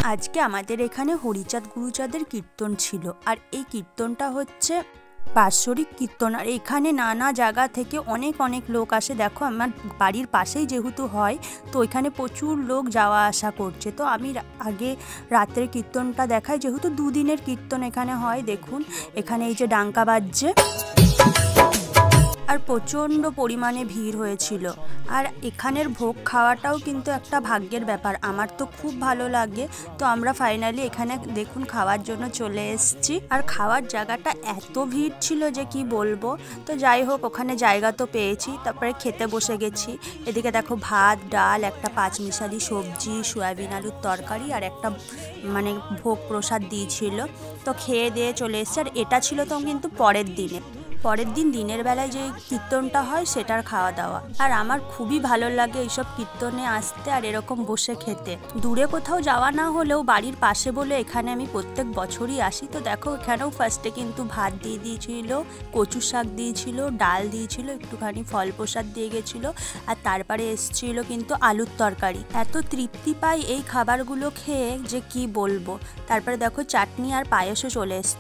আজকে আমাদের এখানে হরিচাঁদ গুরুচাঁদের কীর্তন ছিল। আর এই কীর্তনটা হচ্ছে বাৎসরিক কীর্তন। আর এখানে নানা জায়গা থেকে অনেক অনেক লোক আসে। দেখো আমার বাড়ির পাশেই যেহেতু হয়, তো এখানে প্রচুর লোক যাওয়া আসা করছে। তো আমি আগে রাত্রের কীর্তনটা দেখাই, যেহেতু দুদিনের কীর্তন এখানে হয়। দেখুন এখানে এই যে ডাঙ্কা বাজছে, আর প্রচণ্ড পরিমাণে ভিড় হয়েছিল। আর এখানের ভোগ খাওয়াটাও কিন্তু একটা ভাগ্যের ব্যাপার। আমার তো খুব ভালো লাগে। তো আমরা ফাইনালি এখানে দেখুন খাওয়ার জন্য চলে এসেছি। আর খাওয়ার জায়গাটা এত ভিড় ছিল যে কি বলবো। তো যাই হোক, ওখানে জায়গা তো পেয়েছি, তারপরে খেতে বসে গেছি। এদিকে দেখো ভাত, ডাল, একটা পাঁচমিশালি সবজি, সয়াবিন আলুর তরকারি, আর একটা ভোগ প্রসাদ দিয়েছিল। তো খেয়ে দিয়ে চলে এসেছি। আর এটা ছিল তো কিন্তু পরের দিন দিনের বেলায় যে কীর্তনটা হয় সেটার খাওয়া দাওয়া। আর আমার খুবই ভালো লাগে এইসব কীর্তনে আসতে আর এরকম বসে খেতে। দূরে কোথাও যাওয়া না হলেও বাড়ির পাশে বলে এখানে আমি প্রত্যেক বছরই আসি। তো দেখো এখানেও ফার্স্টে কিন্তু ভাত দিয়ে দিয়েছিল, কচু শাক দিয়েছিল, ডাল দিয়েছিল, একটুখানি ফল প্রসাদ দিয়ে গেছিলো, আর তারপরে এসছিল কিন্তু আলুর তরকারি। এত তৃপ্তি পাই এই খাবারগুলো খেয়ে যে কি বলবো। তারপরে দেখো চাটনি আর পায়েসও চলে এসছে।